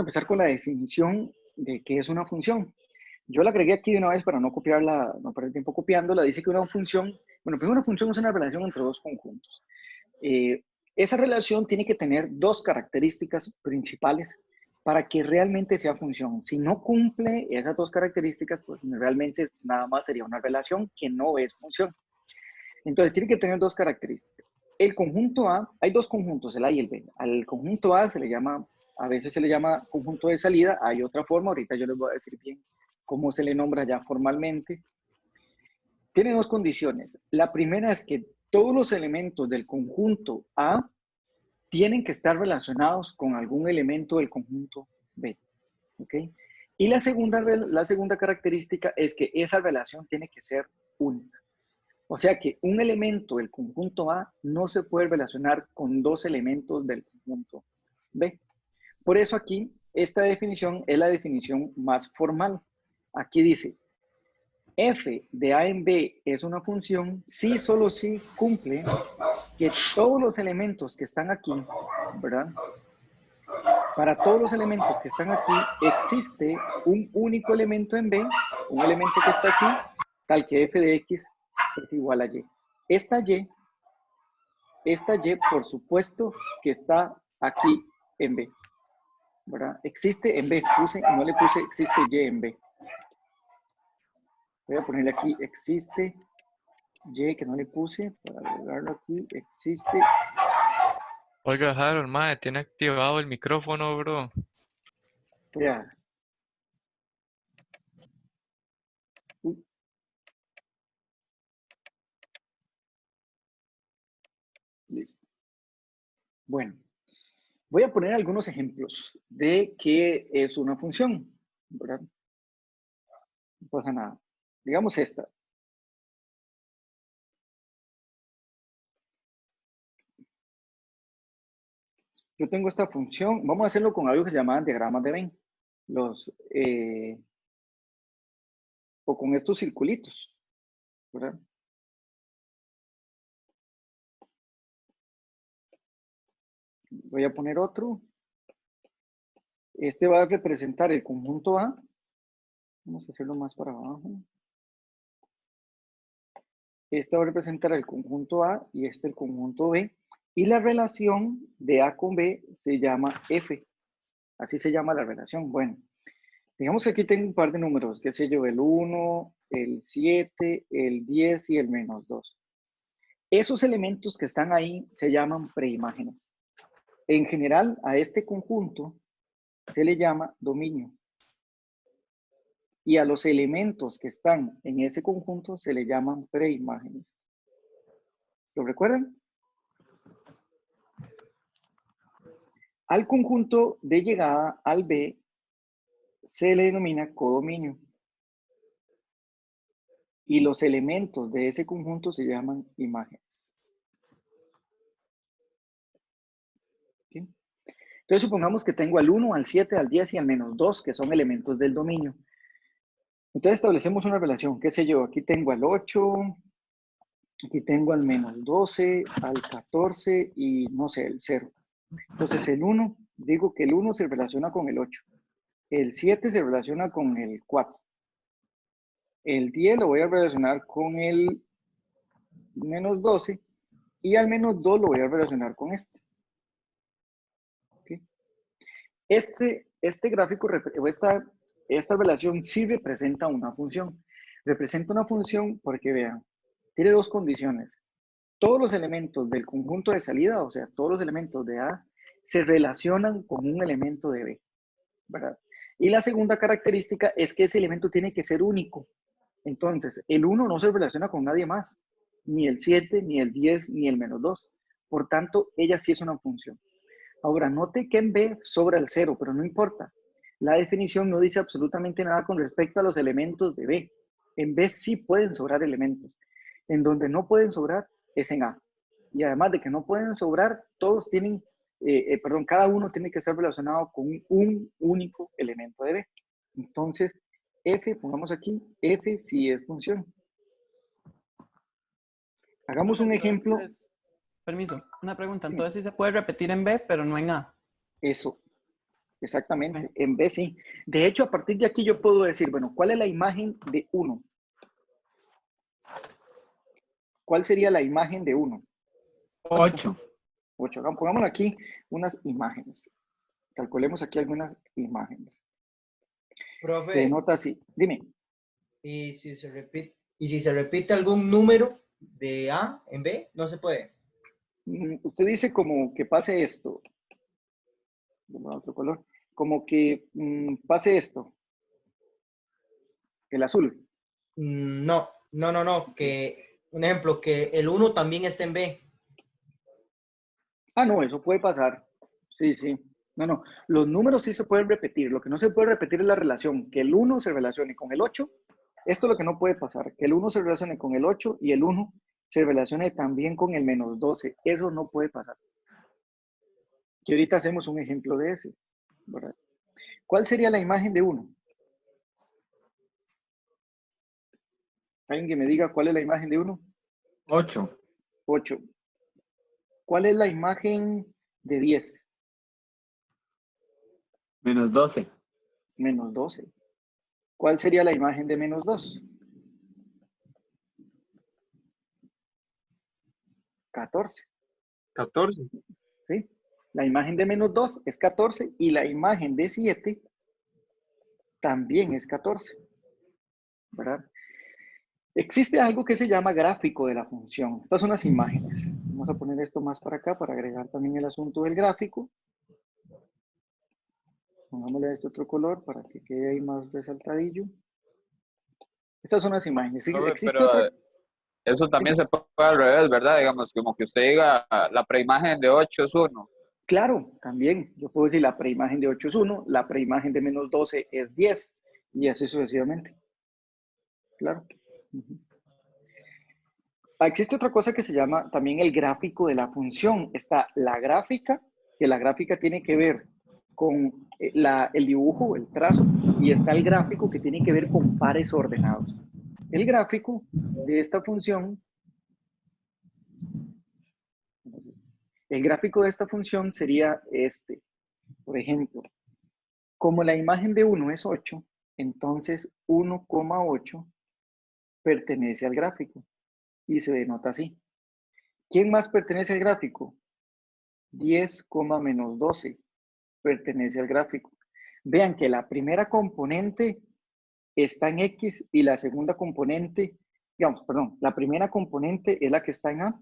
empezar con la definición de qué es una función. Yo la agregué aquí de una vez para no copiarla, no perder tiempo copiándola. Dice que una función, bueno, primero una función es una relación entre dos conjuntos. Esa relación tiene que tener dos características principales para que realmente sea función. Si no cumple esas dos características, pues realmente nada más sería una relación que no es función. Entonces tiene que tener dos características. El conjunto A, hay dos conjuntos, el A y el B. Al conjunto A se le llama, a veces se le llama conjunto de salida, hay otra forma, ahorita yo les voy a decir bien cómo se le nombra ya formalmente. Tiene dos condiciones. La primera es que todos los elementos del conjunto A tienen que estar relacionados con algún elemento del conjunto B. ¿Ok? Y la segunda característica es que esa relación tiene que ser única. O sea que un elemento del conjunto A no se puede relacionar con dos elementos del conjunto B. Por eso aquí, esta definición es la definición más formal. Aquí dice, f de A en B es una función si solo si cumple que todos los elementos que están aquí, ¿verdad? Para todos los elementos que están aquí, existe un único elemento en B, un elemento que está aquí, tal que f de x es igual a y. Esta y, por supuesto, que está aquí en B, ¿verdad? Existe en B, no le puse existe y en B. Voy a ponerle aquí existe y, que no le puse, para agregarlo aquí, existe. Oiga, Harold, mae, tiene activado el micrófono, bro. Ya. Listo. Bueno, voy a poner algunos ejemplos de qué es una función, ¿verdad? No pasa nada. Digamos esta. Yo tengo esta función, vamos a hacerlo con algo que se llaman diagramas de Venn, o con estos circulitos, ¿verdad? Voy a poner otro. Este va a representar el conjunto A. Vamos a hacerlo más para abajo. Este va a representar el conjunto A y este el conjunto B. Y la relación de A con B se llama F. Así se llama la relación. Bueno, digamos que aquí tengo un par de números, qué sé yo, el 1, el 7, el 10 y el -2. Esos elementos que están ahí se llaman preimágenes. En general, a este conjunto se le llama dominio. Y a los elementos que están en ese conjunto se le llaman preimágenes. ¿Lo recuerdan? Al conjunto de llegada al B se le denomina codominio. Y los elementos de ese conjunto se llaman imágenes. ¿Sí? Entonces supongamos que tengo al 1, al 7, al 10 y al -2, que son elementos del dominio. Entonces establecemos una relación, qué sé yo, aquí tengo al 8, aquí tengo al -12, al 14 y no sé, el 0. Entonces el 1, digo que el 1 se relaciona con el 8. El 7 se relaciona con el 4. El 10 lo voy a relacionar con el -12 y al -2 lo voy a relacionar con este. ¿Okay? Este gráfico, esta relación sí representa una función. Representa una función porque, vean, tiene dos condiciones. Todos los elementos del conjunto de salida, o sea, todos los elementos de A, se relacionan con un elemento de B, ¿verdad? Y la segunda característica es que ese elemento tiene que ser único. Entonces, el 1 no se relaciona con nadie más, ni el 7, ni el 10, ni el -2. Por tanto, ella sí es una función. Ahora, note que en B sobra el 0, pero no importa. La definición no dice absolutamente nada con respecto a los elementos de B. En B sí pueden sobrar elementos. En donde no pueden sobrar es en A. Y además de que no pueden sobrar, todos tienen, cada uno tiene que estar relacionado con un único elemento de B. Entonces, F, pongamos aquí, F sí es función. Hagamos un ejemplo. Permiso, una pregunta. Sí, Entonces sí se puede repetir en B, pero no en A. eso. Exactamente, en B sí. De hecho, a partir de aquí yo puedo decir, bueno, ¿cuál es la imagen de 1? ¿Cuál sería la imagen de 1? 8. 8. 8. Pongámosle aquí unas imágenes. Calculemos aquí algunas imágenes. Se Profe, denota así. Dime. ¿y si se repite algún número de A en B? No se puede. Usted dice como que pase esto. Otro color. Como que pase esto. El azul. No. Que, un ejemplo, que el 1 también esté en B. Ah, no, eso puede pasar. Sí, sí. No. Los números sí se pueden repetir. Lo que no se puede repetir es la relación. Que el 1 se relacione con el 8. Esto es lo que no puede pasar. Que el 1 se relacione con el 8 y el 1 se relacione también con el -12. Eso no puede pasar. Que ahorita hacemos un ejemplo de ese, ¿verdad? ¿Cuál sería la imagen de 1? ¿Alguien que me diga cuál es la imagen de 1? 8. 8. ¿Cuál es la imagen de 10? -12. -12. ¿Cuál sería la imagen de -2? 14. 14. ¿Sí? La imagen de -2 es 14 y la imagen de 7 también es 14. ¿Verdad? Existe algo que se llama gráfico de la función. Estas son las imágenes. Vamos a poner esto más para acá para agregar también el asunto del gráfico. Pongámosle a este otro color para que quede ahí más resaltadillo. Estas son las imágenes. Profe, Existe pero otra. eso también Dime. se puede al revés, ¿verdad? Digamos, como que usted diga la preimagen de 8 es 1. Claro, también. Yo puedo decir la preimagen de 8 es 1, la preimagen de -12 es 10 y así sucesivamente. Claro. Existe otra cosa que se llama también el gráfico de la función. Está la gráfica, que la gráfica tiene que ver con el dibujo, el trazo, y está el gráfico que tiene que ver con pares ordenados. El gráfico de esta función, el gráfico de esta función sería este. Por ejemplo, como la imagen de 1 es 8, entonces 1,8 pertenece al gráfico y se denota así. ¿Quién más pertenece al gráfico? 10, -12 pertenece al gráfico. Vean que la primera componente está en X y la segunda componente, la primera componente es la que está en A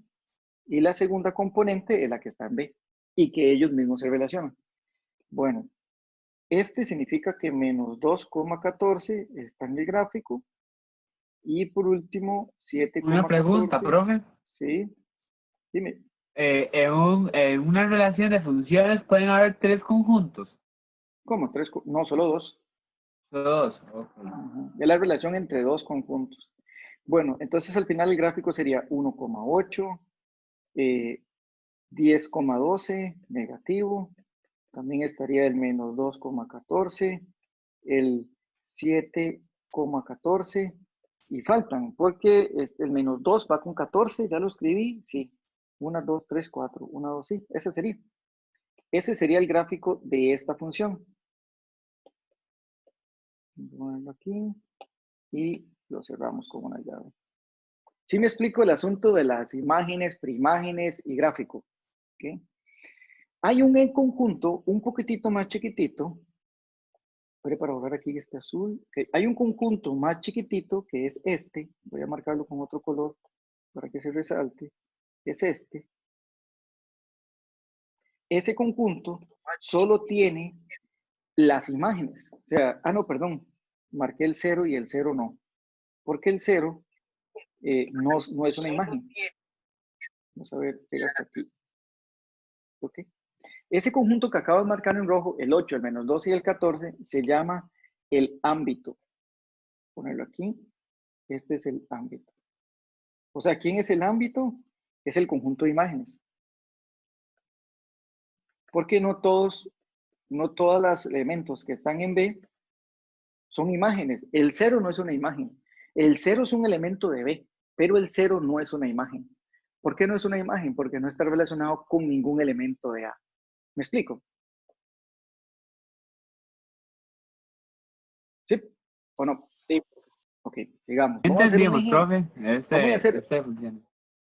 y la segunda componente es la que está en B y que ellos mismos se relacionan. Bueno, este significa que -2,14 está en el gráfico y por último 7,14. Una pregunta, profe. Sí, dime. En una relación de funciones pueden haber 3 conjuntos. ¿Cómo? No, solo 2. Solo 2. Okay. Es la relación entre 2 conjuntos. Bueno, entonces al final el gráfico sería 1,8, 10,12 negativo. También estaría el -2,14, el 7,14 y faltan, porque el -2 va con 14, ya lo escribí, sí. 1, 2, 3, 4, 1, 2, sí, ese sería. Ese sería el gráfico de esta función. Voy a ponerlo aquí y lo cerramos con una llave. Sí me explico el asunto de las imágenes, preimágenes y gráfico. ¿Okay? Hay un conjunto un poquitito más chiquitito. Para borrar aquí este azul. Okay. Hay un conjunto más chiquitito que es este. Voy a marcarlo con otro color para que se resalte. Es este. Ese conjunto solo tiene las imágenes. O sea, no, perdón. Marqué el 0 y el 0 no. Porque el 0 no es una imagen. Vamos a ver, llega hasta aquí. ¿Ok? Ese conjunto que acabo de marcar en rojo, el 8, el -12 y el 14, se llama el ámbito. Ponerlo aquí. Este es el ámbito. O sea, ¿quién es el ámbito? Es el conjunto de imágenes. Porque no todos los elementos que están en B son imágenes. El 0 no es una imagen. El 0 es un elemento de B, pero el 0 no es una imagen. ¿Por qué no es una imagen? Porque no está relacionado con ningún elemento de A. ¿Me explico? ¿O no? Sí. Ok, digamos. Vamos a hacer un Entendimos, ejemplo. profe. Vamos a hacer, Este funciona.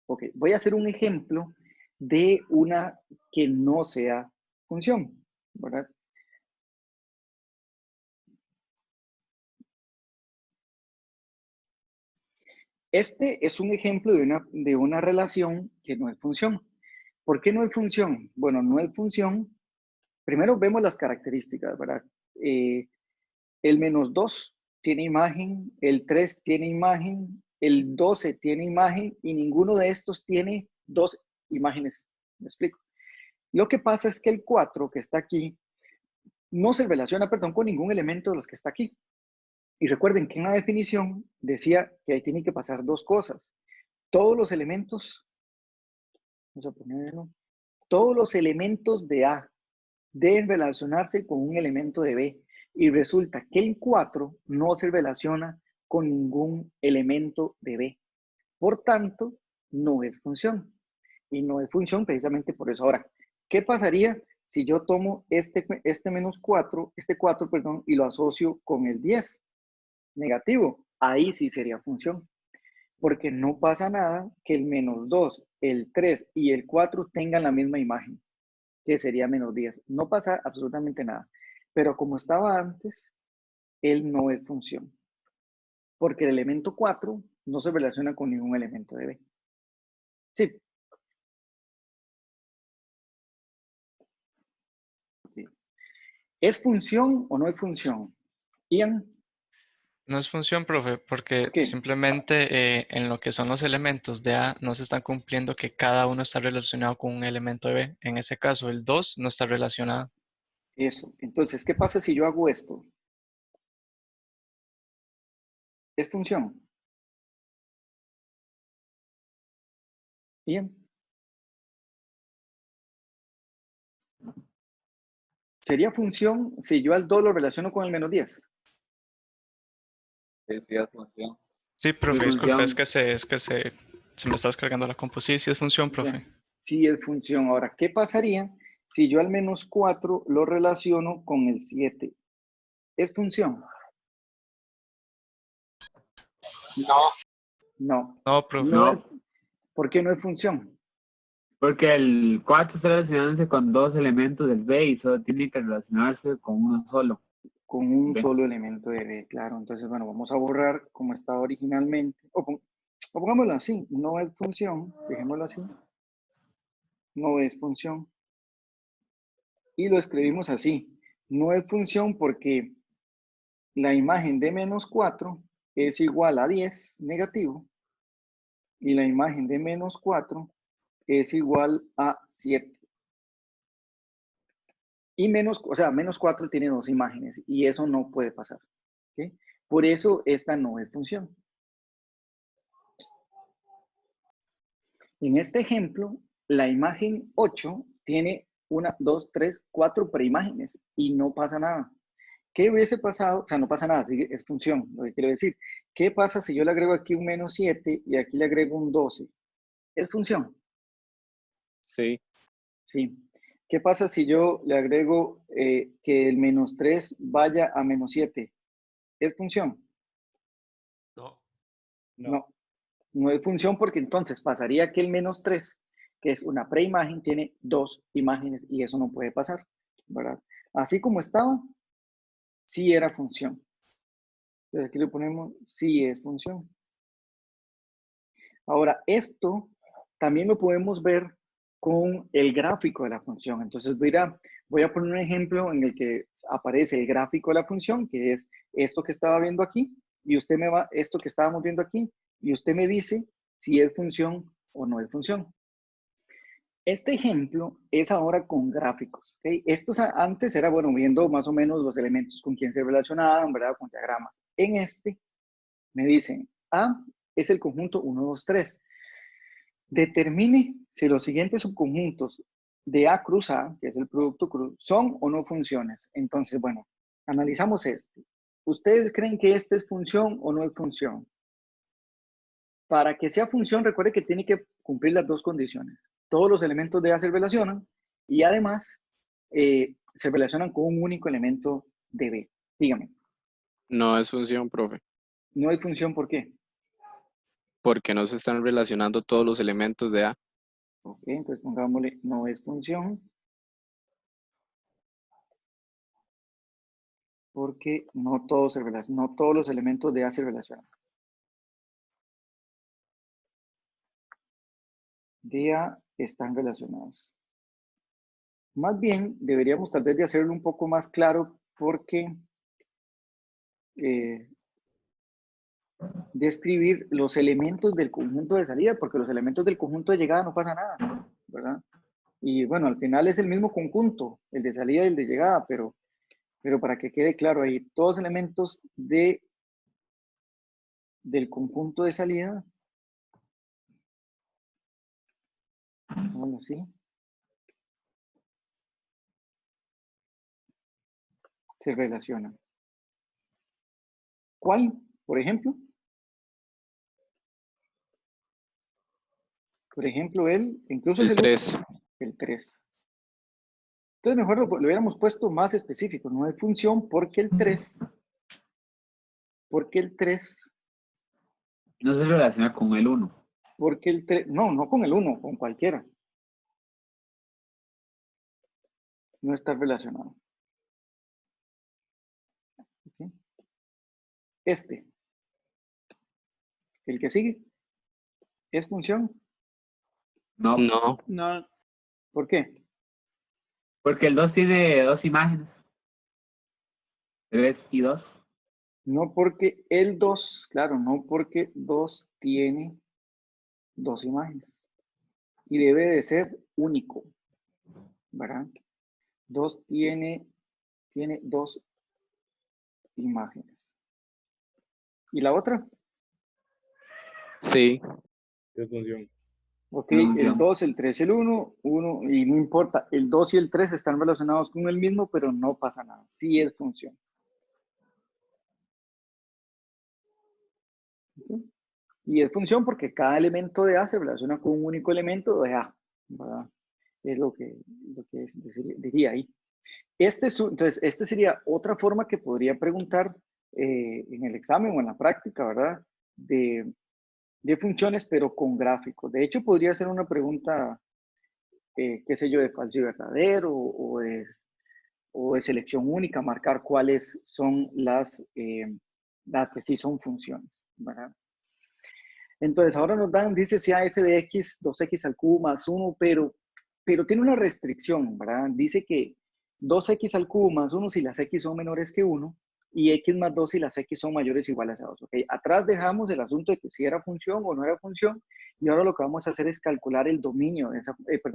ok, voy a hacer un ejemplo de una que no sea función, ¿verdad? Este es un ejemplo de una relación que no es función. ¿Por qué no es función? Bueno, no es función. Primero vemos las características, ¿verdad? El -2 tiene imagen, el 3 tiene imagen, el 12 tiene imagen y ninguno de estos tiene dos imágenes. ¿Me explico? Lo que pasa es que el 4 que está aquí no se relaciona, perdón, con ningún elemento de los que está aquí. Y recuerden que en la definición decía que ahí tienen que pasar dos cosas. Todos los elementos, vamos a ponerlo, todos los elementos de A deben relacionarse con un elemento de B. Y resulta que el 4 no se relaciona con ningún elemento de B. Por tanto, no es función. Y no es función precisamente por eso. Ahora, ¿qué pasaría si yo tomo este -4, este 4, perdón, y lo asocio con el 10? Negativo. Ahí sí sería función. Porque no pasa nada que el -2, el 3 y el 4 tengan la misma imagen, que sería -10. No pasa absolutamente nada. Pero como estaba antes, él no es función. Porque el elemento 4 no se relaciona con ningún elemento de B. Sí. Sí. ¿Es función o no es función? Ian, No es función, profe, porque ¿por qué? simplemente en lo que son los elementos de A no se están cumpliendo que cada uno está relacionado con un elemento de B. En ese caso, el 2 no está relacionado. Eso. Entonces, ¿qué pasa si yo hago esto? ¿Es función? Ian. ¿Sería función si yo al 2 lo relaciono con el -10? Sí, sí, es función. Sí, Es profe, disculpe, función. se me está descargando la compu. Sí, sí es función, Ya. profe. Sí es función. Ahora, ¿qué pasaría si yo al -4 lo relaciono con el 7? ¿Es función? No, No. No, profe. No es. No, ¿Por qué no es función? porque el 4 está relacionándose con dos elementos del B y solo tiene que relacionarse con uno solo. Con un B. solo elemento de B, claro. Entonces, bueno, vamos a borrar como estaba originalmente. O pongámoslo así, no es función, dejémoslo así, no es función. Y lo escribimos así, no es función porque la imagen de -4 es igual a 10 negativo y la imagen de -4 es igual a 7. Y o sea, -4 tiene dos imágenes y eso no puede pasar. ¿Ok? Por eso esta no es función. En este ejemplo, la imagen 8 tiene 1, 2, 3, 4 preimágenes y no pasa nada. ¿Qué hubiese pasado? O sea, no pasa nada, es función, lo que quiero decir. ¿Qué pasa si yo le agrego aquí un -7 y aquí le agrego un 12? ¿Es función? sí. Sí. ¿Qué pasa si yo le agrego que el -3 vaya a -7? ¿Es función? No. No, no es función porque entonces pasaría que el -3, que es una preimagen, tiene dos imágenes y eso no puede pasar, ¿verdad? Así como estaba, sí era función. Entonces aquí le ponemos sí es función. Ahora, esto también lo podemos ver con el gráfico de la función. Entonces voy a poner un ejemplo en el que aparece el gráfico de la función, que es esto que estaba viendo aquí, y esto que estábamos viendo aquí, y usted me dice si es función o no es función. Este ejemplo es ahora con gráficos. ¿Okay? Antes era, bueno, viendo más o menos los elementos con quién se relacionaban, ¿verdad? Con diagramas. En este me dicen, A es el conjunto 1, 2, 3. Determine si los siguientes subconjuntos de A cruz A, que es el producto cruz, son o no funciones. Entonces, bueno, analizamos este. ¿Ustedes creen que este es función o no es función? Para que sea función, recuerde que tiene que cumplir las dos condiciones. Todos los elementos de A se relacionan y además se relacionan con un único elemento de B. Dígame. No es función, profe, No hay función, ¿por qué? porque no se están relacionando todos los elementos de A. Ok, entonces pongámosle no es función porque no todos se relacionan, no todos los elementos de A se relacionan. De A están relacionados. Más bien, deberíamos tal vez de hacerlo un poco más claro porque describir los elementos del conjunto de salida, porque los elementos del conjunto de llegada no pasa nada, ¿verdad? Y bueno, al final es el mismo conjunto, el de salida y el de llegada, pero para que quede claro ahí, todos los elementos del conjunto de salida, bueno, así, se relacionan. ¿Cuál? Por ejemplo, incluso es El 3. el 3. Entonces mejor lo hubiéramos puesto más específico, no hay función porque el 3 No se relaciona con el 1. no con el 1, con cualquiera. No está relacionado. ¿Okay? El que sigue, ¿es función? No, No, No, ¿Por qué? porque el 2 tiene 2 imágenes. 3 y 2. No porque el 2, claro, no porque 2 tiene 2 imágenes. Y debe de ser único, ¿verdad? 2 tiene 2 imágenes. ¿Y la otra? sí, Es función. Ok, No el función. 2, el 3 y el 1, y no importa, el 2 y el 3 están relacionados con el mismo, pero no pasa nada. Sí es función. ¿Ok? Y es función porque cada elemento de A se relaciona con un único elemento de A, ¿verdad? Es lo que diría ahí. Entonces, esta sería otra forma que podría preguntar en el examen o en la práctica, ¿verdad? De funciones, pero con gráficos. De hecho, podría ser una pregunta, qué sé yo, de falso y verdadero o de selección única, marcar cuáles son las que sí son funciones, ¿verdad? Entonces, ahora nos dan, dice si a f de x, 2x al cubo más 1, pero tiene una restricción, ¿verdad? Dice que 2x al cubo más 1 si las x son menores que 1 y x más 2 si las x son mayores o iguales a 2. ¿Okay? Atrás dejamos el asunto de que si era función o no era función y ahora lo que vamos a hacer es calcular el dominio de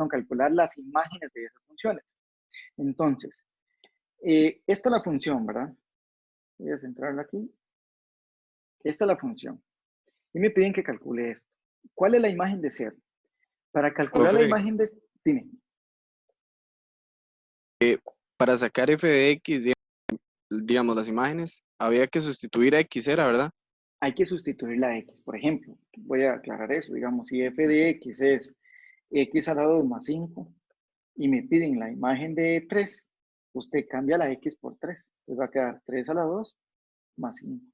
calcular las imágenes de esas funciones. Entonces, esta es la función, ¿verdad? Voy a centrarla aquí. Esta es la función. Y me piden que calcule esto. ¿Cuál es la imagen de 0? Para calcular la profe, imagen de... Dime. para sacar f de x, digamos, las imágenes, había que sustituir a x, era, ¿verdad? Hay que sustituir la x. Por ejemplo, voy a aclarar eso. Digamos, si f de x es x a la 2 más 5 y me piden la imagen de 3, usted cambia la x por 3. Entonces va a quedar 3 a la 2 más 5.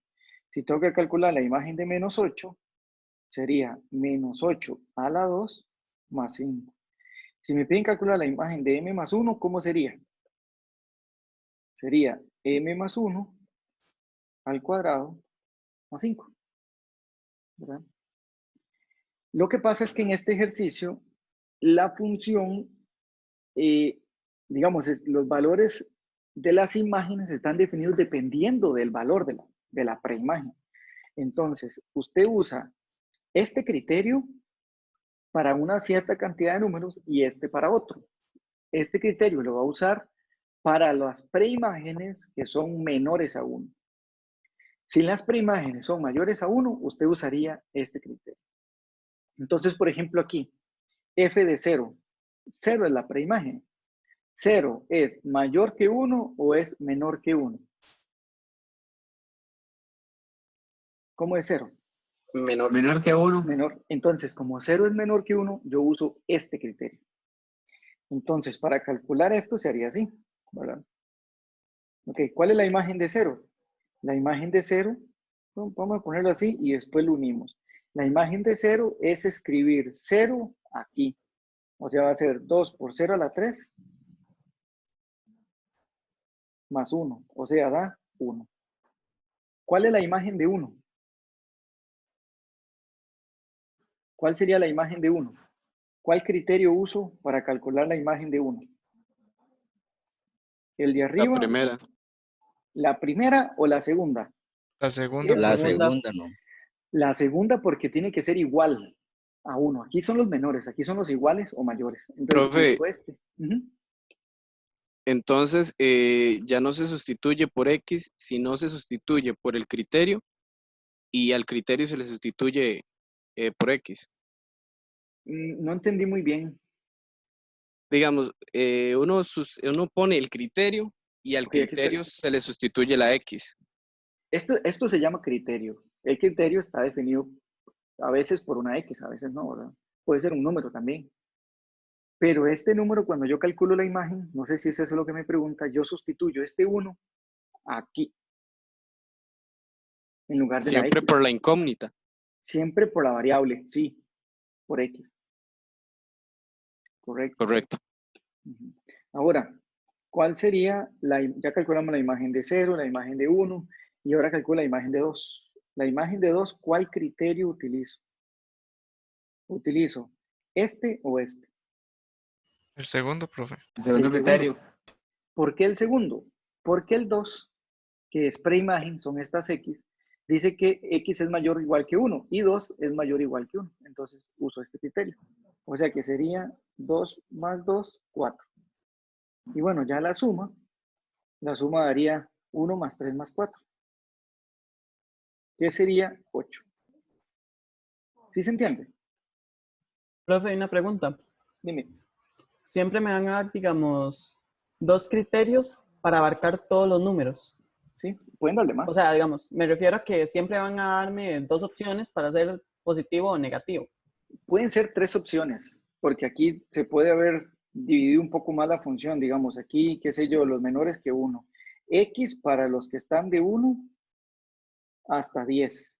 Si tengo que calcular la imagen de menos 8, sería menos 8 a la 2 más 5. Si me piden calcular la imagen de m más 1, ¿cómo sería? Sería m más 1 al cuadrado más 5. ¿Verdad? Lo que pasa es que en este ejercicio, la función, digamos, los valores de las imágenes están definidos dependiendo del valor de la preimagen. Entonces, usted usa este criterio para una cierta cantidad de números y este para otro. Este criterio lo va a usar para las preimágenes que son menores a 1. Si las preimágenes son mayores a 1, usted usaría este criterio. Entonces, por ejemplo, aquí, f de 0. 0 es la preimagen. 0 es mayor que 1 o es menor que 1. ¿Cómo es 0? Menor. Menor que 1. Menor. Entonces, como 0 es menor que 1, yo uso este criterio. Entonces, para calcular esto se haría así, ¿verdad? Ok, ¿cuál es la imagen de 0? La imagen de 0, vamos a ponerlo así y después lo unimos. La imagen de 0 es escribir 0 aquí. O sea, va a ser 2 por 0 a la 3 más 1. O sea, da 1. ¿Cuál es la imagen de 1? ¿Cuál sería la imagen de 1? ¿Cuál criterio uso para calcular la imagen de 1? ¿El de La arriba, primera. la primera o la segunda? La segunda, La profe. segunda no. La segunda porque tiene que ser igual a 1. Aquí son los menores, aquí son los iguales o mayores. Entonces Profe, uso este. Ujú. entonces ya no se sustituye por X, sino se sustituye por el criterio y al criterio se le sustituye por X. No entendí muy bien. Digamos, uno pone el criterio y al Ok, aquí está. criterio se le sustituye la X. Esto se llama criterio. El criterio está definido a veces por una X, a veces no, ¿verdad? Puede ser un número también. Pero este número, cuando yo calculo la imagen, no sé si es eso lo que me pregunta, yo sustituyo este 1 aquí, en lugar de la Siempre X. por la incógnita. Siempre por la variable, sí, por X. Correcto. Correcto. Ujú. Ahora, ¿cuál sería ya calculamos la imagen de 0, la imagen de 1, y ahora calculo la imagen de 2. La imagen de 2, ¿cuál criterio utilizo? ¿Utilizo este o este? El segundo, profe. El segundo El segundo. criterio. ¿Por qué el segundo? Porque el 2, que es preimagen, son estas X, dice que X es mayor o igual que 1 y 2 es mayor o igual que 1. Entonces uso este criterio. O sea que sería 2 más 2, 4. Y bueno, ya la suma daría 1 más 3 más 4, que sería 8. ¿Sí se entiende? Profe, hay una pregunta. Dime. Siempre me van a dar, digamos, 2 criterios para abarcar todos los números. ¿Sí? Pueden darle más. O sea, digamos, me refiero a que siempre van a darme 2 opciones para hacer positivo o negativo. Pueden ser 3 opciones, porque aquí se puede haber dividido un poco más la función, digamos, aquí, qué sé yo, los menores que 1. X para los que están de 1 hasta 10.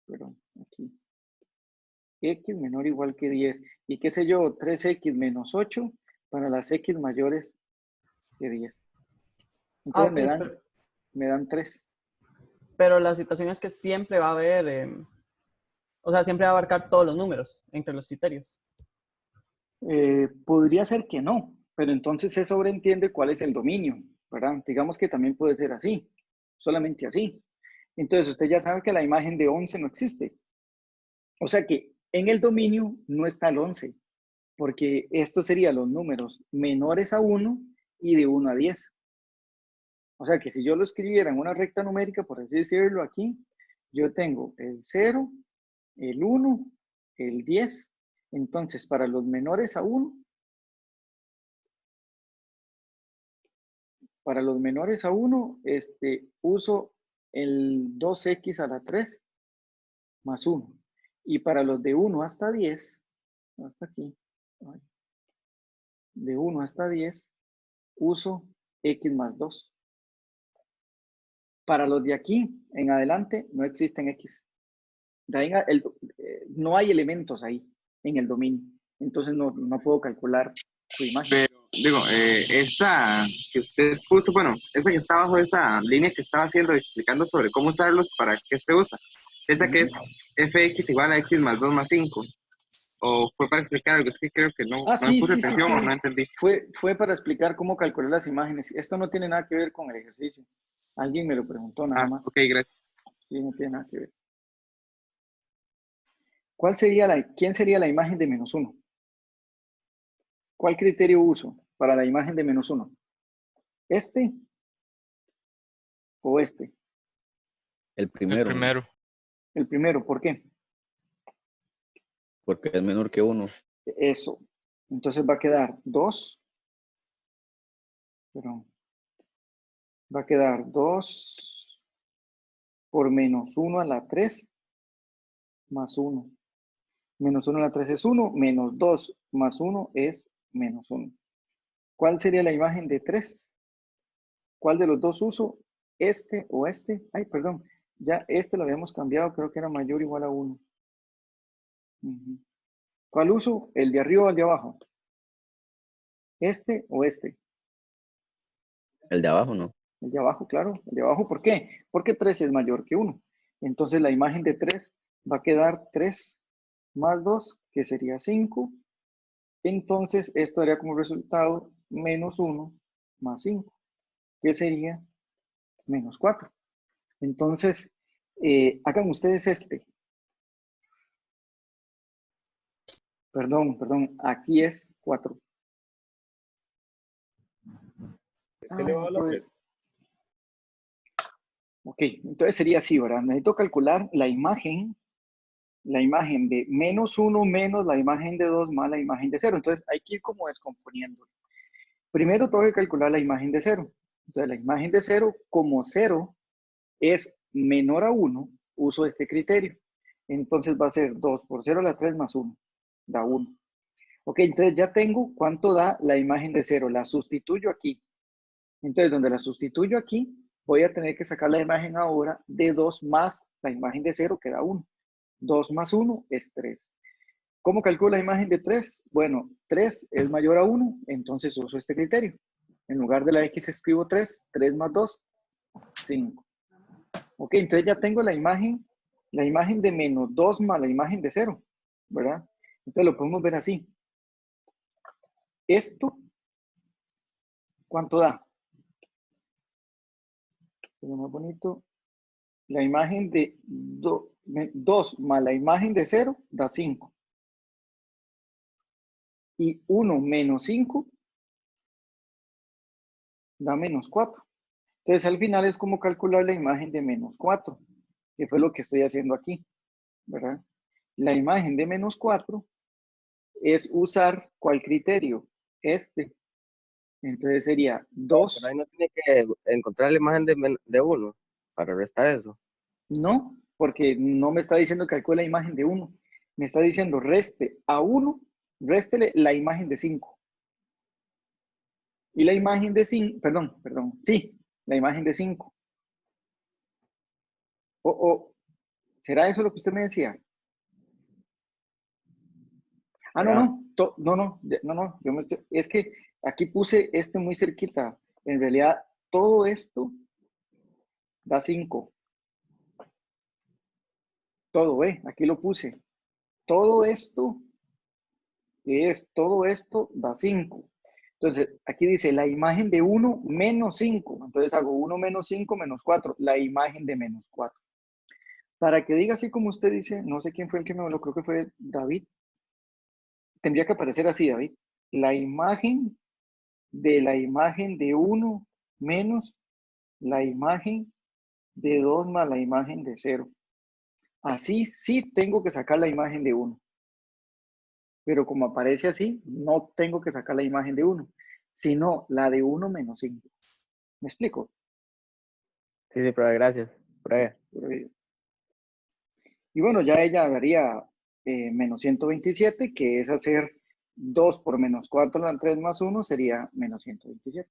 Perdón, aquí. X menor o igual que 10. Y qué sé yo, 3X menos 8 para las X mayores que 10. Entonces Ok, me dan 3. pero la situación es que siempre va a haber, o sea, siempre va a abarcar todos los números entre los criterios. Podría ser que no, pero entonces se sobreentiende cuál es el dominio, ¿verdad? Digamos que también puede ser así, solamente así. Entonces usted ya sabe que la imagen de 11 no existe. O sea que en el dominio no está el 11, porque estos serían los números menores a 1 y de 1 a 10. O sea que si yo lo escribiera en una recta numérica, por así decirlo aquí, yo tengo el 0, el 1, el 10. Entonces, para los menores a 1, uso el 2x a la 3 más 1. Y para los de 1 hasta 10, hasta aquí, de 1 hasta 10, uso x más 2. Para los de aquí en adelante no existen x. No hay elementos ahí en el dominio. Entonces no puedo calcular su imagen. Pero, digo, esa que usted puso, bueno, esa que está bajo esa línea que estaba haciendo, explicando sobre cómo usarlos, para qué se usa. Esa que es fx igual a x más 2 más 5. ¿O fue para explicar algo? Es que creo que no Sí, puse sí, atención sí. o no entendí. Fue para explicar cómo calcular las imágenes. Esto no tiene nada que ver con el ejercicio. Alguien me lo preguntó nada más. Ok, gracias. Sí, no tiene nada que ver. ¿Quién sería la imagen de menos 1? ¿Cuál criterio uso para la imagen de menos 1? ¿Este o este? El El primero, primero. El primero, ¿por qué? porque es menor que 1. Eso. Entonces va a quedar 2. Perdón. Va a quedar 2 por menos 1 a la 3 más 1. Menos 1 a la 3 es 1, menos 2 más 1 es menos 1. ¿Cuál sería la imagen de 3? ¿Cuál de los dos uso? este o este. Ay, perdón. Ya este lo habíamos cambiado, creo que era mayor o igual a 1. ¿Cuál uso? ¿El de arriba o el de abajo? ¿Este o este? El de abajo, ¿no? El de abajo, claro. El de abajo, ¿por qué? Porque 3 es mayor que 1. Entonces la imagen de 3 va a quedar 3 más 2, que sería 5. Entonces esto daría como resultado menos 1 más 5, que sería menos 4. Entonces, hagan ustedes este. Perdón, aquí es 4. Ok, entonces sería así, ¿verdad? Necesito calcular la imagen de menos 1 menos la imagen de 2 más la imagen de 0. Entonces hay que ir como descomponiendo. Primero tengo que calcular la imagen de 0. Entonces la imagen de 0, como 0 es menor a 1, uso este criterio. Entonces va a ser 2 por 0 a la 3 más 1, da 1. Ok, entonces ya tengo cuánto da la imagen de 0. La sustituyo aquí. Entonces, donde la sustituyo aquí, voy a tener que sacar la imagen ahora de 2 más la imagen de 0, que da 1. 2 más 1 es 3. ¿Cómo calculo la imagen de 3? Bueno, 3 es mayor a 1, entonces uso este criterio. En lugar de la X escribo 3. 3 más 2, 5. Ok, entonces ya tengo la imagen de menos 2 más la imagen de 0, ¿verdad? Entonces lo podemos ver así. Esto, ¿cuánto da? Es lo más bonito. La imagen de 2 más la imagen de 0 da 5. Y 1 menos 5 da menos 4. Entonces al final es como calcular la imagen de menos 4, que fue lo que estoy haciendo aquí, ¿verdad? La imagen de menos 4 es usar ¿cuál criterio? Este. Entonces sería 2. Pero ahí no tiene que encontrar la imagen de 1 para restar eso. No, porque no me está diciendo que calcule la imagen de 1. Me está diciendo reste a 1, réstele la imagen de 5. Y la imagen de 5, perdón, sí, la imagen de 5. ¿Será eso lo que usted me decía? Ah, ¿Verdad? no, es que aquí puse este muy cerquita. En realidad, todo esto da 5. Todo, aquí lo puse. Todo esto da 5. Entonces, aquí dice la imagen de 1 menos 5. Entonces hago 1 menos 5 menos 4. La imagen de menos 4. Para que diga así como usted dice, no sé quién fue el que me lo creo que fue David. Tendría que aparecer así, David. La imagen de 1 menos la imagen de 2 más la imagen de 0. Así sí tengo que sacar la imagen de 1. Pero como aparece así, no tengo que sacar la imagen de 1, sino la de 1 menos 5. ¿Me explico? Sí, pero gracias. Pruebe. Y bueno, ya ella daría menos 127, que es hacer 2 por menos 4 a la 3 más 1, sería menos 127.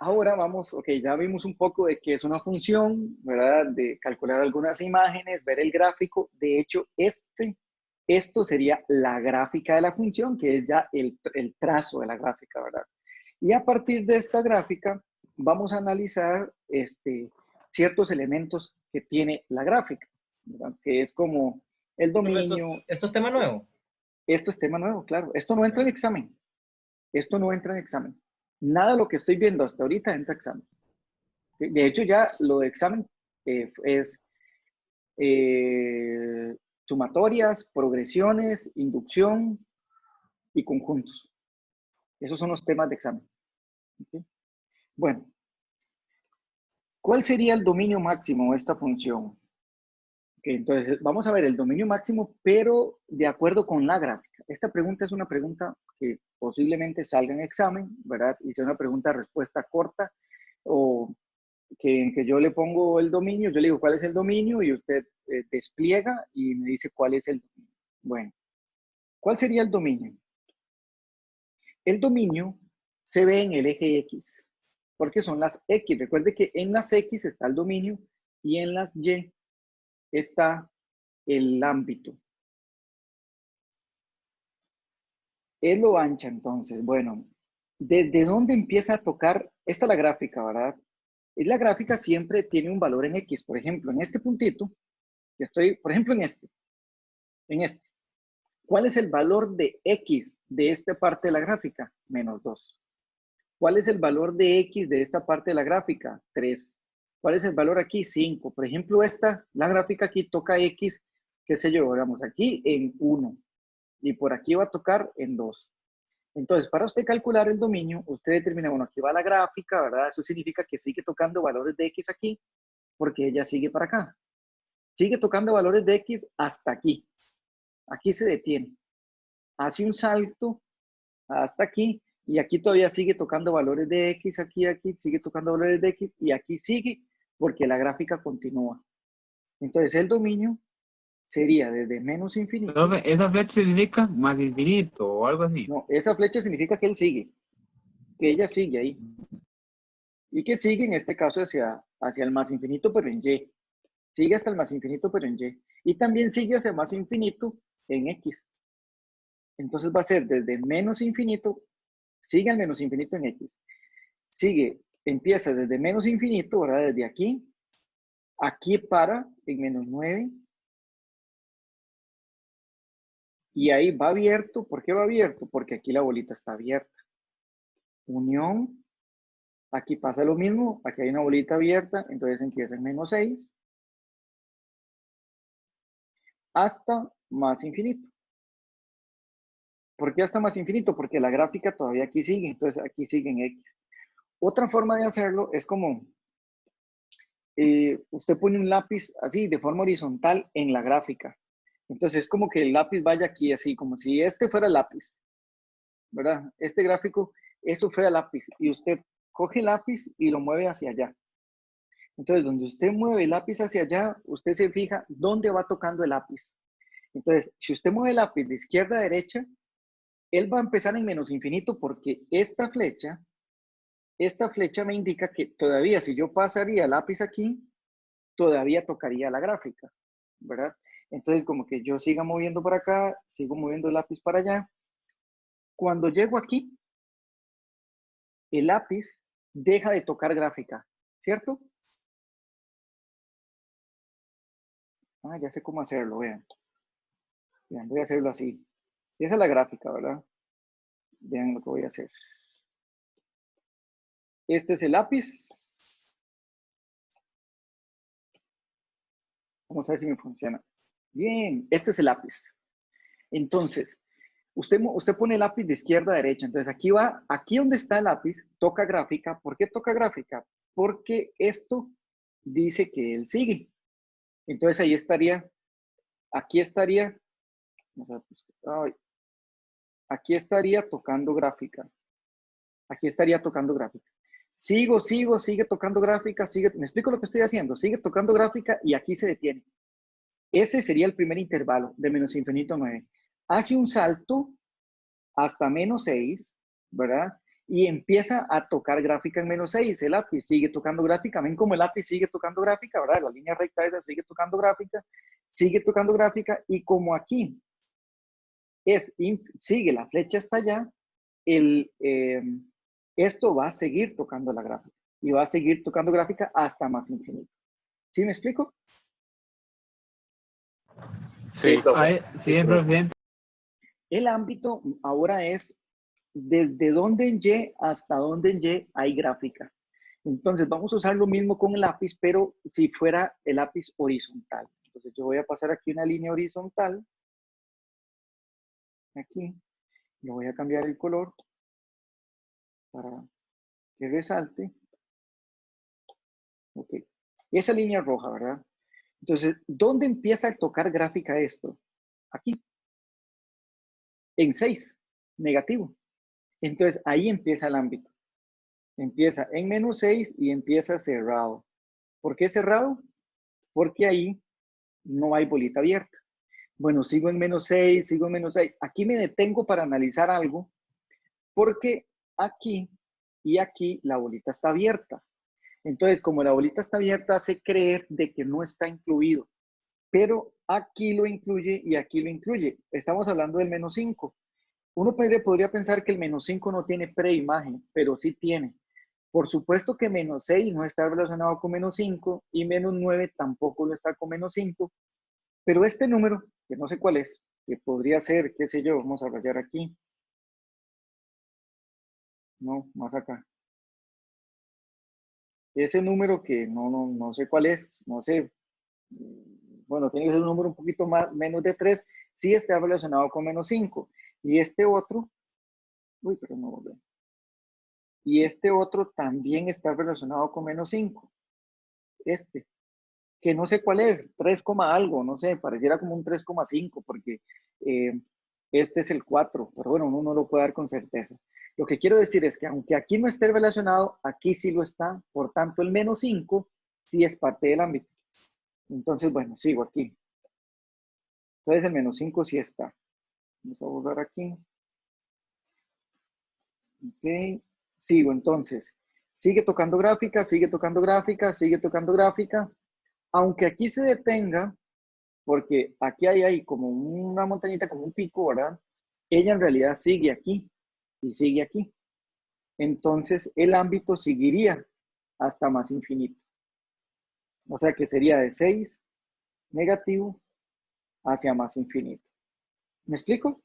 Ahora vamos, ok, ya vimos un poco de qué es una función, ¿verdad? De calcular algunas imágenes, ver el gráfico. De hecho, esto sería la gráfica de la función, que es ya el trazo de la gráfica, ¿verdad? Y a partir de esta gráfica, vamos a analizar ciertos elementos que tiene la gráfica, ¿verdad? Que es como el dominio. ¿Esto es tema nuevo? Esto es tema nuevo, claro. Esto no entra en examen. Esto no entra en examen. Nada de lo que estoy viendo hasta ahorita entra en examen. De hecho, ya lo de examen es sumatorias, progresiones, inducción y conjuntos. Esos son los temas de examen. ¿Okay? Bueno, ¿cuál sería el dominio máximo de esta función? Okay, entonces, vamos a ver el dominio máximo, pero de acuerdo con la gráfica. Esta pregunta es una pregunta que posiblemente salga en examen, ¿verdad? Y sea una pregunta de respuesta corta o que yo le pongo el dominio, yo le digo cuál es el dominio y usted despliega y me dice cuál es el dominio. Bueno, ¿cuál sería el dominio? El dominio se ve en el eje X. porque son las X. Recuerde que en las X está el dominio y en las Y está el ámbito. Es lo ancha, entonces. Bueno, ¿desde dónde empieza a tocar? Esta es la gráfica, ¿verdad? Y la gráfica siempre tiene un valor en X. Por ejemplo, en este puntito, que estoy, por ejemplo, en este. ¿Cuál es el valor de X de esta parte de la gráfica? -2. ¿Cuál es el valor de X de esta parte de la gráfica? 3. ¿Cuál es el valor aquí? 5. Por ejemplo, la gráfica aquí toca X, qué sé yo, digamos aquí en 1. Y por aquí va a tocar en 2. Entonces, para usted calcular el dominio, usted determina, bueno, aquí va la gráfica, ¿verdad? Eso significa que sigue tocando valores de X aquí, porque ella sigue para acá. Sigue tocando valores de X hasta aquí. Aquí se detiene. Hace un salto hasta aquí, y aquí todavía sigue tocando valores de X, aquí, sigue tocando valores de X, y aquí sigue, porque la gráfica continúa. Entonces, el dominio sería desde menos infinito. Profe, ¿esa flecha significa más infinito o algo así? No, esa flecha significa que él sigue, que ella sigue ahí. Y que sigue en este caso hacia el más infinito, pero en Y. Sigue hasta el más infinito, pero en Y. Y también sigue hacia el más infinito en X. Entonces va a ser desde menos infinito, sigue al menos infinito en X. Empieza desde menos infinito, ¿verdad? Desde aquí. Aquí para en -9. Y ahí va abierto. ¿Por qué va abierto? Porque aquí la bolita está abierta. Unión. Aquí pasa lo mismo. Aquí hay una bolita abierta. Entonces empieza en -6. Hasta más infinito. ¿Por qué hasta más infinito? Porque la gráfica todavía aquí sigue. Entonces aquí sigue en X. Otra forma de hacerlo es como usted pone un lápiz así de forma horizontal en la gráfica. Entonces es como que el lápiz vaya aquí así, como si este fuera el lápiz, ¿verdad? Este gráfico, eso fuera el lápiz. Y usted coge el lápiz y lo mueve hacia allá. Entonces, donde usted mueve el lápiz hacia allá, usted se fija dónde va tocando el lápiz. Entonces, si usted mueve el lápiz de izquierda a derecha, él va a empezar en menos infinito porque esta flecha me indica que todavía, si yo pasaría el lápiz aquí, todavía tocaría la gráfica, ¿verdad? Entonces, como que yo siga moviendo para acá, sigo moviendo el lápiz para allá. Cuando llego aquí, el lápiz deja de tocar gráfica, ¿cierto? Ah, ya sé cómo hacerlo, vean. Vean, voy a hacerlo así. Esa es la gráfica, ¿verdad? Vean lo que voy a hacer. Este es el lápiz. Vamos a ver si me funciona. Bien, este es el lápiz. Entonces, usted pone el lápiz de izquierda a derecha. Entonces, aquí donde está el lápiz, toca gráfica. ¿Por qué toca gráfica? Porque esto dice que él sigue. Entonces, ahí estaría, aquí estaría tocando gráfica. Aquí estaría tocando gráfica. Sigue tocando gráfica, me explico lo que estoy haciendo, sigue tocando gráfica y aquí se detiene. Ese sería el primer intervalo de menos infinito a 9. Hace un salto hasta -6, ¿verdad? Y empieza a tocar gráfica en -6. El lápiz sigue tocando gráfica. Ven como el lápiz sigue tocando gráfica, ¿verdad? La línea recta esa sigue tocando gráfica. Y como aquí sigue la flecha hasta allá, esto va a seguir tocando la gráfica. Y va a seguir tocando gráfica hasta más infinito. ¿Sí me explico? Sí. Sí, presidente. El ámbito ahora es desde dónde en Y hasta dónde en Y hay gráfica. Entonces vamos a usar lo mismo con el lápiz, pero si fuera el lápiz horizontal. Entonces yo voy a pasar aquí una línea horizontal. Aquí. Le voy a cambiar el color para que resalte. Ok. Esa línea roja, ¿verdad? Entonces, ¿dónde empieza a tocar gráfica esto? Aquí. En 6, negativo. Entonces, ahí empieza el ámbito. Empieza en -6 y empieza cerrado. ¿Por qué cerrado? Porque ahí no hay bolita abierta. Bueno, sigo en -6, sigo en -6. Aquí me detengo para analizar algo, porque aquí y aquí la bolita está abierta. Entonces, como la bolita está abierta, hace creer de que no está incluido, pero aquí lo incluye y aquí lo incluye. Estamos hablando del menos 5. Uno podría pensar que el menos 5 no tiene preimagen, pero sí tiene. Por supuesto que menos 6 no está relacionado con menos 5 y menos 9 tampoco lo está con menos 5, pero este número, que no sé cuál es, que podría ser, qué sé yo, vamos a rayar aquí. No, más acá. Ese número que no sé cuál es, no sé, bueno, tiene que ser un número un poquito más, menos de 3, sí está relacionado con menos 5. Y este otro, uy, pero no volvió. Y este otro también está relacionado con menos 5. Este, que no sé cuál es, 3, algo, no sé, pareciera como un 3,5 porque este es el 4, pero bueno, uno no lo puede dar con certeza. Lo que quiero decir es que aunque aquí no esté relacionado, aquí sí lo está, por tanto el menos 5 sí es parte del ámbito. Entonces, bueno, sigo aquí. Entonces el menos 5 sí está. Vamos a borrar aquí. Ok, sigo entonces. Sigue tocando gráfica, sigue tocando gráfica, sigue tocando gráfica. Aunque aquí se detenga, porque aquí hay ahí como una montañita, como un pico, ¿verdad? Ella en realidad sigue aquí y sigue aquí. Entonces el ámbito seguiría hasta más infinito. O sea que sería de 6 negativo hacia más infinito. ¿Me explico?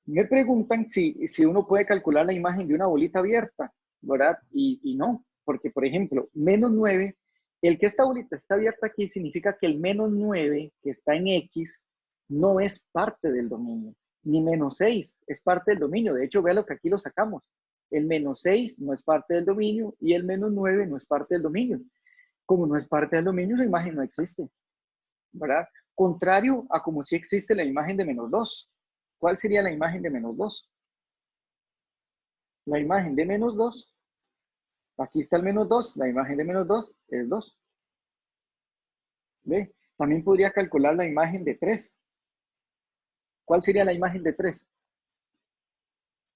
Me preguntan si uno puede calcular la imagen de una bolita abierta, ¿verdad? Y no, porque por ejemplo, menos 9, el que esta bolita está abierta aquí significa que el menos 9 que está en X no es parte del dominio, ni menos 6 es parte del dominio. De hecho, vea lo que aquí lo sacamos. El menos 6 no es parte del dominio y el menos 9 no es parte del dominio. Como no es parte del dominio, la imagen no existe, ¿verdad? Contrario a como si existe la imagen de menos 2. ¿Cuál sería la imagen de menos 2? La imagen de menos 2, aquí está el menos 2, la imagen de menos 2 es 2. ¿Ve? También podría calcular la imagen de 3. ¿Cuál sería la imagen de 3?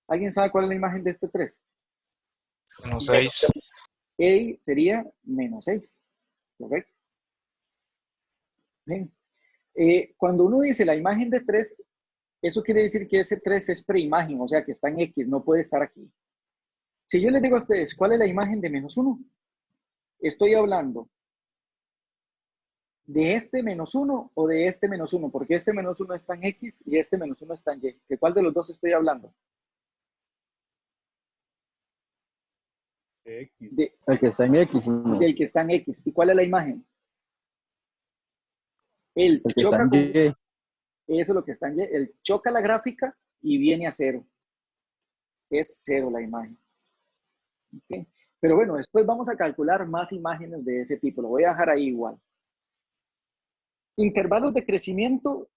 ¿Alguien sabe cuál es la imagen de este 3? Menos 6. Sería menos 6, ¿correcto? Bien. Cuando uno dice la imagen de 3, eso quiere decir que ese 3 es preimagen, o sea que está en X, no puede estar aquí. Si yo les digo a ustedes, ¿cuál es la imagen de menos 1? Estoy hablando de este menos 1 o de este menos 1, porque este menos 1 está en X y este menos 1 está en Y. ¿De cuál de los dos estoy hablando? El que está en X. No. Del que está en X. ¿Y cuál es la imagen? Él El que choca está en con... Y. Eso es lo que está en Y. Él choca la gráfica y viene a 0. Es 0 la imagen. ¿Okay? Pero bueno, después vamos a calcular más imágenes de ese tipo. Lo voy a dejar ahí igual. Intervalos de crecimiento,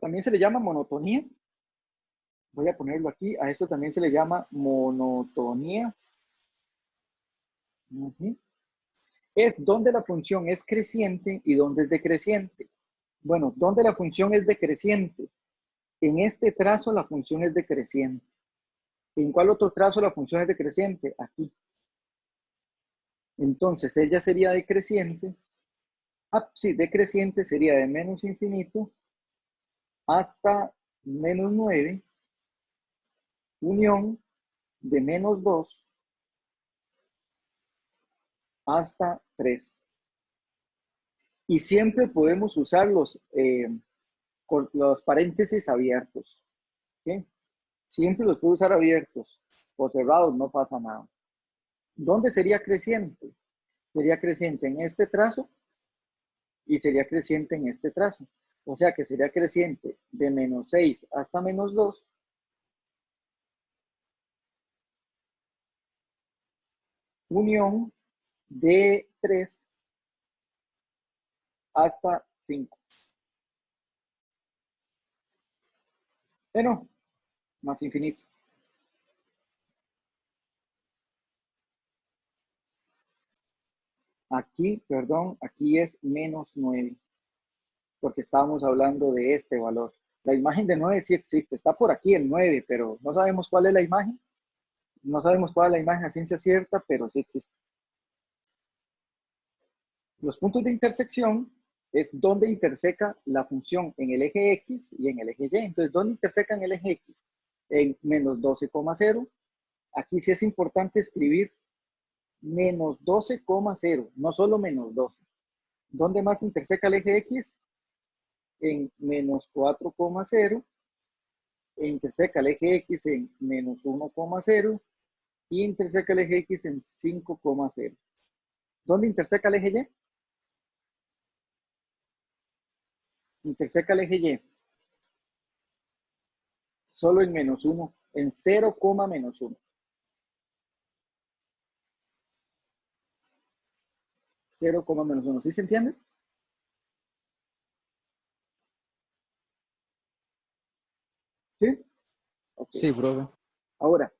también se le llama monotonía. Voy a ponerlo aquí. A esto también se le llama monotonía. Es donde la función es creciente y donde es decreciente. Bueno, donde la función es decreciente. En este trazo la función es decreciente. ¿En cuál otro trazo la función es decreciente? Aquí. Entonces ella sería decreciente. Sí, decreciente sería de menos infinito hasta menos 9, unión de menos 2 hasta 3. Y siempre podemos usar los paréntesis abiertos. ¿Sí? Siempre los puedo usar abiertos o cerrados, no pasa nada. ¿Dónde sería creciente? Sería creciente en este trazo y sería creciente en este trazo. O sea que sería creciente de menos 6 hasta menos 2. Unión de 3 hasta 5. Bueno, más infinito. Aquí, perdón, aquí es menos 9, porque estábamos hablando de este valor. La imagen de 9 sí existe, está por aquí el 9, pero no sabemos cuál es la imagen. No sabemos cuál es la imagen a ciencia cierta, pero sí existe. Los puntos de intersección es donde interseca la función en el eje X y en el eje Y. Entonces, ¿dónde interseca en el eje X? En menos 12,0. Aquí sí es importante escribir menos 12,0, no solo menos 12. ¿Dónde más interseca el eje X? En menos 4,0. E interseca el eje X en menos 1,0 y interseca el eje X en 5,0. ¿Dónde interseca el eje Y? Interseca el eje Y solo en menos 1, en 0, menos 1. 0, menos 1. ¿Sí se entiende? ¿Sí? Okay. Sí, profe. Ahora,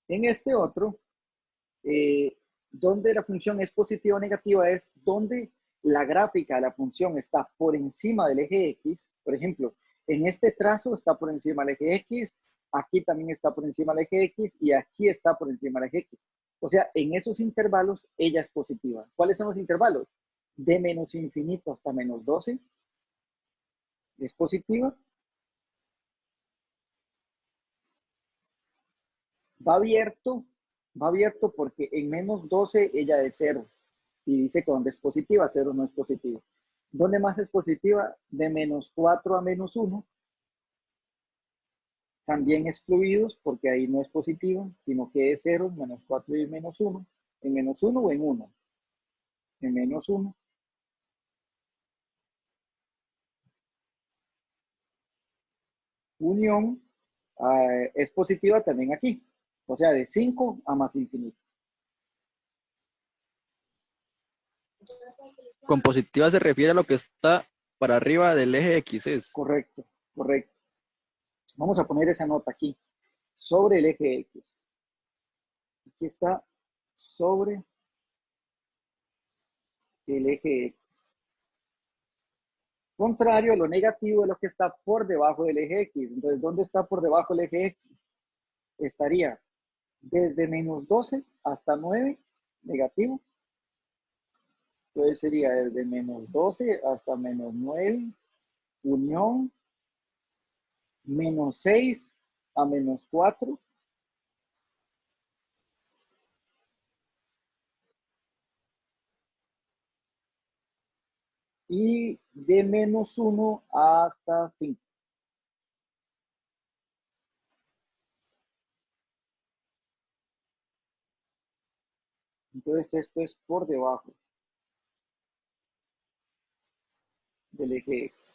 en este otro, donde la función es positiva o negativa es donde la gráfica de la función está por encima del eje X. Por ejemplo, en este trazo está por encima del eje X, aquí también está por encima del eje X y aquí está por encima del eje X. O sea, en esos intervalos ella es positiva. ¿Cuáles son los intervalos? De menos infinito hasta menos 12 es positiva. Va abierto porque en menos 12 ella es 0. Y dice que donde es positiva, 0 no es positiva. ¿Dónde más es positiva? De menos 4 a menos 1. También excluidos porque ahí no es positiva, sino que es 0, menos 4 y menos 1. ¿En menos 1 o en 1? En menos 1. Unión es positiva también aquí. O sea, de 5 a más infinito. Con positiva se refiere a lo que está para arriba del eje X, ¿es? Correcto, correcto. Vamos a poner esa nota aquí. Sobre el eje X. Aquí está sobre el eje X. Contrario a lo negativo de lo que está por debajo del eje X. Entonces, ¿dónde está por debajo del eje X? Estaría desde menos 12 hasta 9, negativo. Entonces sería desde menos 12 hasta menos 9, unión, menos 6 a menos 4. Y de menos 1 hasta 5. Entonces esto es por debajo del eje X.